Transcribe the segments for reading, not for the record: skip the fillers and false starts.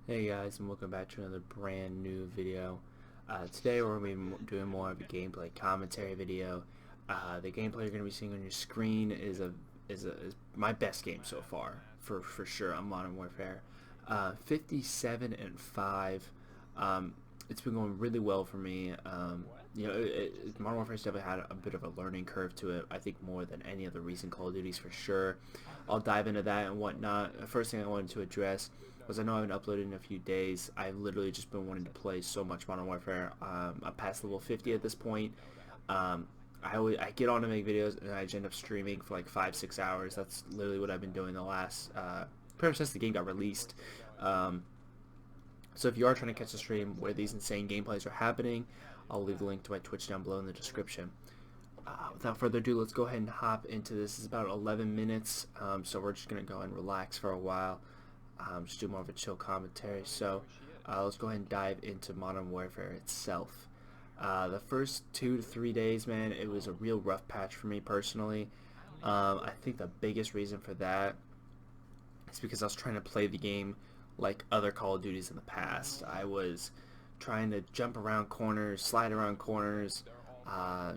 Hey guys, and welcome back to another brand new video. Today we're going to be doing more of a gameplay commentary video. The gameplay you're going to be seeing on your screen is my best game so far, for sure, on Modern Warfare. 57-5. It's been going really well for me. Modern Warfare's definitely had a bit of a learning curve to it. I think more than any other recent Call of Duties for sure. I'll dive into that and whatnot. The first thing I wanted to address was I know I haven't uploaded in a few days. I've literally just been wanting to play so much Modern Warfare. I'm past level 50 at this point. I get on to make videos and I end up streaming for like 5-6 hours. That's literally what I've been doing the last pretty much since the game got released. So if you are trying to catch the stream where these insane gameplays are happening, I'll leave the link to my Twitch down below in the description. Without further ado, let's go ahead and hop into this. It's about 11 minutes, so we're just going to go and relax for a while. Just do more of a chill commentary. So let's go ahead and dive into Modern Warfare itself. The first 2 to 3 days, man, it was a real rough patch for me personally. I think the biggest reason for that is because I was trying to play the game like other Call of Duties in the past. I was trying to jump around corners, slide around corners. I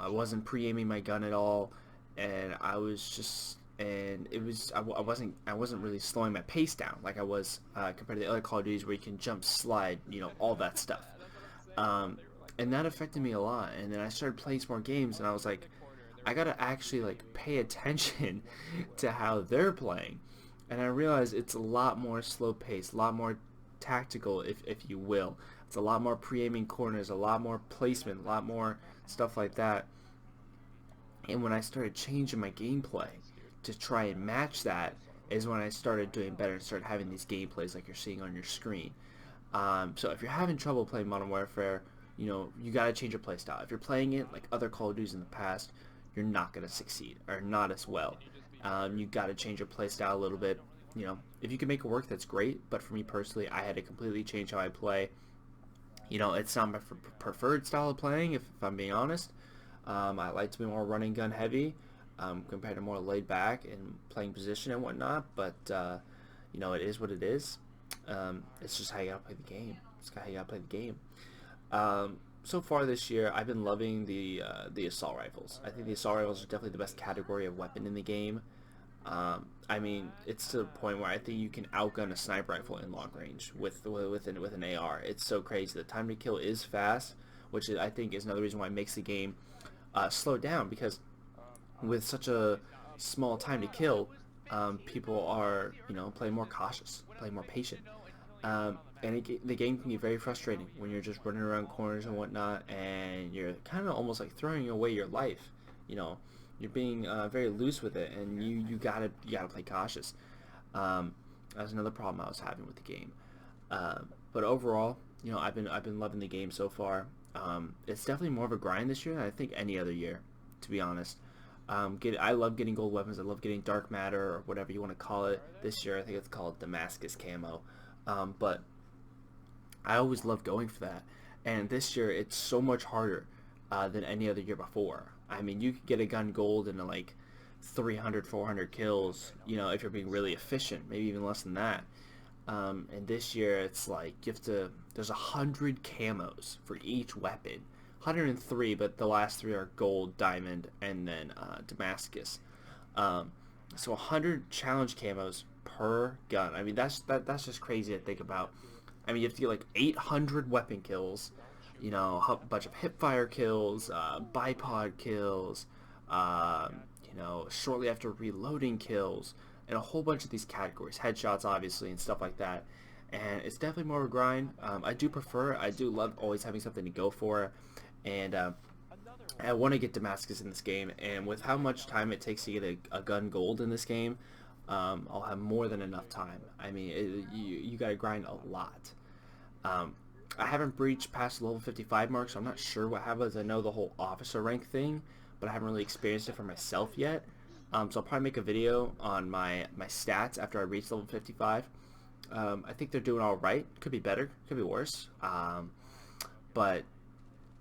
wasn't pre-aiming my gun at all, and I was just, and it was, I wasn't really slowing my pace down like I was compared to the other Call of Duties where you can jump, slide, all that stuff. And that affected me a lot. And then I started playing some more games, and I was like, I gotta actually like pay attention to how they're playing. And I realized it's a lot more slow paced, a lot more tactical, if you will. It's a lot more pre-aiming corners, a lot more placement, a lot more stuff like that. And when I started changing my gameplay to try and match that is when I started doing better and started having these gameplays like you're seeing on your screen. So if you're having trouble playing Modern Warfare, you gotta change your playstyle. If you're playing it like other Call of Duties in the past, you're not gonna succeed, or not as well. You gotta change your playstyle a little bit. If you can make it work, that's great. But for me personally, I had to completely change how I play. It's not my preferred style of playing, if I'm being honest. I like to be more running gun heavy compared to more laid back and playing position and whatnot. But it is what it is. It's just how you gotta play the game. It's how you gotta play the game. So far this year, I've been loving the assault rifles. I think the assault rifles are definitely the best category of weapon in the game. I mean, it's to the point where I think you can outgun a sniper rifle in long range with an AR. It's so crazy. The time to kill is fast, which I think is another reason why it makes the game slow down, because with such a small time to kill, people are playing more cautious, playing more patient. The game can be very frustrating when you're just running around corners and whatnot, and you're kind of almost like throwing away your life. You know, you're being very loose with it, and you gotta play cautious. That's another problem I was having with the game. But overall, I've been loving the game so far. It's definitely more of a grind this year than I think any other year, to be honest. I love getting gold weapons. I love getting dark matter, or whatever you want to call it. This year, I think it's called Damascus camo. But I always love going for that. And this year, it's so much harder than any other year before. I mean, you could get a gun gold in like 300, 400 kills, if you're being really efficient, maybe even less than that. And this year, it's like there's 100 camos for each weapon. 103, but the last three are gold, diamond, and then Damascus. So 100 challenge camos per gun. I mean, that's just crazy to think about. I mean, you have to get like 800 weapon kills, a bunch of hipfire kills, bipod kills, shortly after reloading kills, and a whole bunch of these categories, headshots obviously, and stuff like that. And it's definitely more of a grind. I do love always having something to go for, and I want to get Damascus in this game, and with how much time it takes to get a gun gold in this game, I'll have more than enough time. I mean, you gotta grind a lot. I haven't breached past the level 55 mark, so I'm not sure what happens. I know the whole officer rank thing, but I haven't really experienced it for myself yet. So I'll probably make a video on my stats after I reach level 55. I think they're doing all right. Could be better, could be worse, but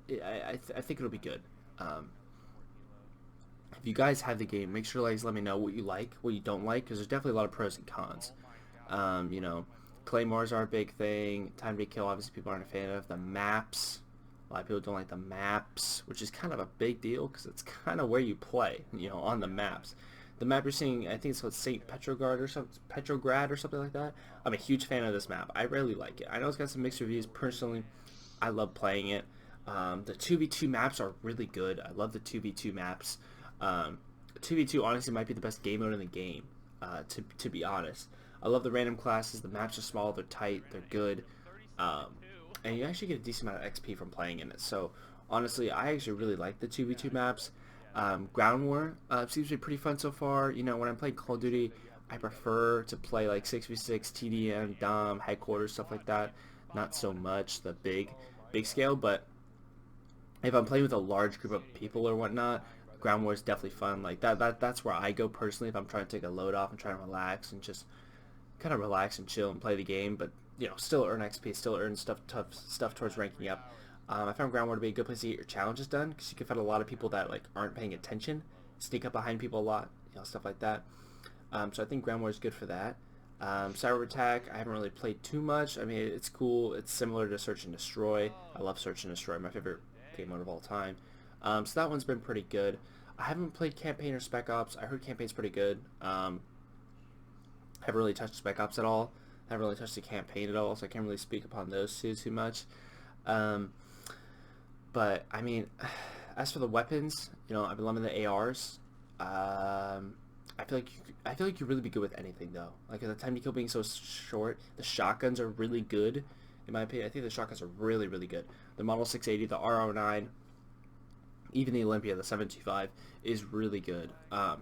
I think it'll be good. If you guys have the game, make sure to let me know what you like, what you don't like, because there's definitely a lot of pros and cons. Um, you know, Claymores are a big thing. Time to kill, obviously, people aren't a fan of. The maps, a lot of people don't like the maps, which is kind of a big deal because it's kind of where you play, on the maps. The map you're seeing, I think it's called St. Petrograd or something like that. I'm a huge fan of this map. I really like it. I know it's got some mixed reviews. Personally, I love playing it. The 2v2 maps are really good. I love the 2v2 maps. 2v2 honestly might be the best game mode in the game, to be honest. I love the random classes. The maps are small, they're tight, they're good. And you actually get a decent amount of XP from playing in it. So honestly, I actually really like the 2v2 maps. Ground War seems to be pretty fun so far. When I'm playing Call of Duty, I prefer to play like 6v6, TDM, Dom, Headquarters, stuff like that. Not so much the big scale, but if I'm playing with a large group of people or whatnot, Ground War is definitely fun. Like that's where I go personally if I'm trying to take a load off and try to relax and just kind of relax and chill and play the game, but still earn XP, still earn stuff towards ranking up. I found Ground War to be a good place to get your challenges done because you can find a lot of people that like aren't paying attention, sneak up behind people a lot, stuff like that. So I think Ground War is good for that. Cyber Attack, I haven't really played too much. I mean, it's cool. It's similar to Search and Destroy. I love Search and Destroy, my favorite game mode of all time. So that one's been pretty good. I haven't played Campaign or Spec Ops. I heard Campaign's pretty good. Haven't really touched Spec Ops at all. Haven't really touched the Campaign at all, so I can't really speak upon those two too much. But I mean, as for the weapons, I've been loving the ARs. I feel like you really be good with anything though. Like at the time to kill being so short, the shotguns are really good. In my opinion, I think the shotguns are really, really good. The Model 680, the R09, even the Olympia, the 725 is really good.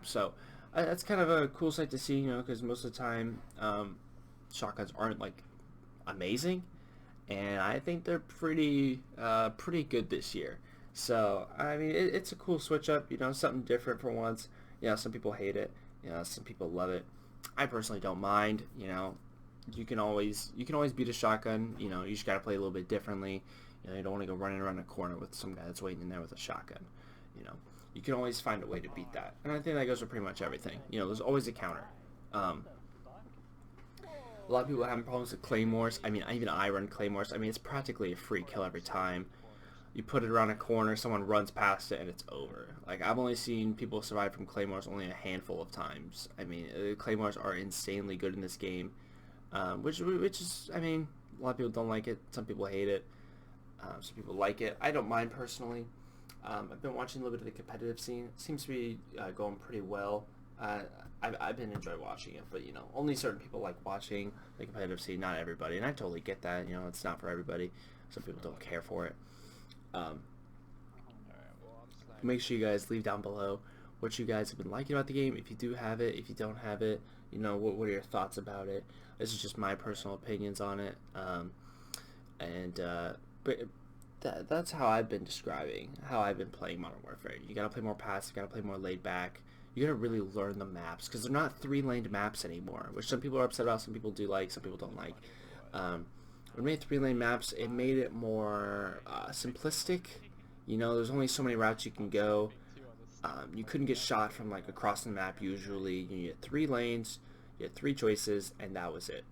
So that's kind of a cool sight to see, because most of the time shotguns aren't like amazing, and I think they're pretty good this year. So I mean, it's a cool switch up, something different for once. Some people hate it, some people love it. I personally don't mind. You can always beat a shotgun. You just gotta play a little bit differently. You don't want to go running around a corner with some guy that's waiting in there with a shotgun. You can always find a way to beat that, and I think that goes for pretty much everything. There's always a counter. A lot of people are having problems with Claymores. I mean, even I run Claymores. I mean, it's practically a free kill every time. You put it around a corner, someone runs past it, and it's over. Like, I've only seen people survive from Claymores only a handful of times. I mean, Claymores are insanely good in this game, which is, I mean, a lot of people don't like it. Some people hate it. Some people like it. I don't mind personally. I've been watching a little bit of the competitive scene. It seems to be going pretty well. I've been enjoying watching it, but only certain people like watching the competitive scene, not everybody, and I totally get that. It's not for everybody. Some people don't care for it. Make sure you guys leave down below what you guys have been liking about the game. If you do have it, if you don't have it, what are your thoughts about it? This is just my personal opinions on it. But that's how I've been describing how I've been playing Modern Warfare. You gotta play more passive, you gotta play more laid back. You gotta really learn the maps because they're not 3-laned maps anymore, which some people are upset about, some people do like, some people don't like. When we made 3-lane maps, it made it more simplistic. There's only so many routes you can go. You couldn't get shot from like across the map usually. You had 3 lanes, you had 3 choices, and that was it.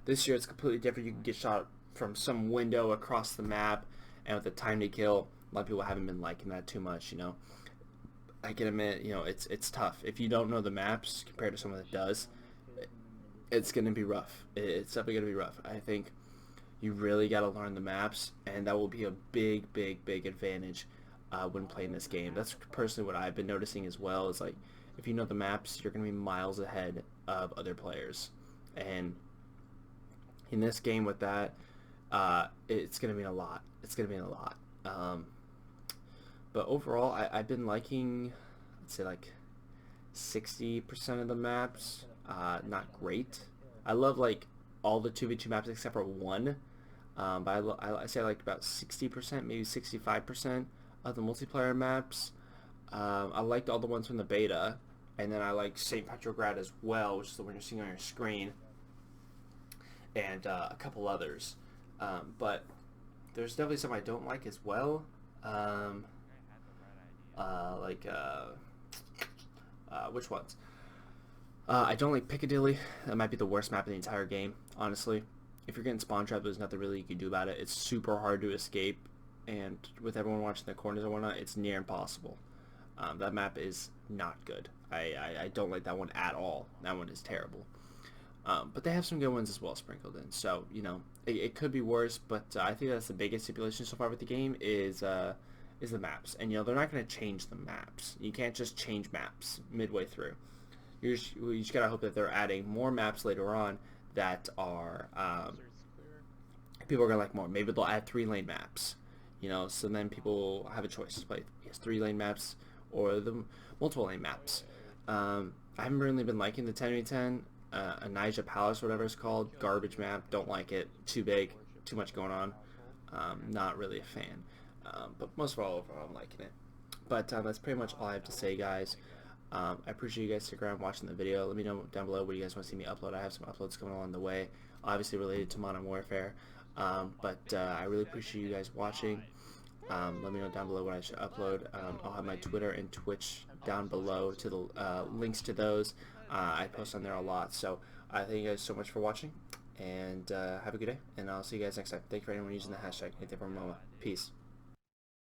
This year it's completely different. You can get shot from some window across the map, and with the time to kill, a lot of people haven't been liking that too much. I can admit, it's tough. If you don't know the maps compared to someone that does, it's going to be rough. It's definitely going to be rough. I think you really got to learn the maps, and that will be a big advantage when playing this game. That's personally what I've been noticing as well, is like, if you know the maps, you're going to be miles ahead of other players. And in this game with that, it's going to mean a lot. It's going to mean a lot. But overall, I've been liking, let's say like 60% of the maps. Not great. I love like all the 2v2 maps except for one. But I say like about 60%, maybe 65% of the multiplayer maps. I liked all the ones from the beta, and then I like St. Petrograd as well, which is the one you're seeing on your screen, and a couple others. But there's definitely some I don't like as well. Which ones? I don't like Piccadilly. That might be the worst map in the entire game, honestly. if you're getting spawn trapped, there's nothing really you can do about it. It's super hard to escape, and with everyone watching the corners and whatnot, it's near impossible. That map is not good. I don't like that one at all. That one is terrible. But they have some good ones as well sprinkled in. So, you know, it could be worse, but I think that's the biggest stipulation so far with the game is the maps. And, you know, they're not going to change the maps. You can't just change maps midway through. You just got to hope that they're adding more maps later on that are, people are going to like more. Maybe they'll add 3-lane maps, you know, so then people have a choice to play 3-lane maps or the multiple lane maps. I haven't really been liking the 10v10. Anija Palace, whatever it's called, garbage map. Don't like it. Too big. Too much going on. Not really a fan. But most of all, overall, I'm liking it. But that's pretty much all I have to say, guys. I appreciate you guys sticking around watching the video. Let me know down below what you guys want to see me upload. I have some uploads coming along the way, obviously related to Modern Warfare. But I really appreciate you guys watching. Let me know down below what I should upload. I'll have my Twitter and Twitch down below to the links to those. I post on there a lot. So thank you guys so much for watching, and have a good day, and I'll see you guys next time. Thank you for anyone using the hashtag #NathanForMoa. Peace.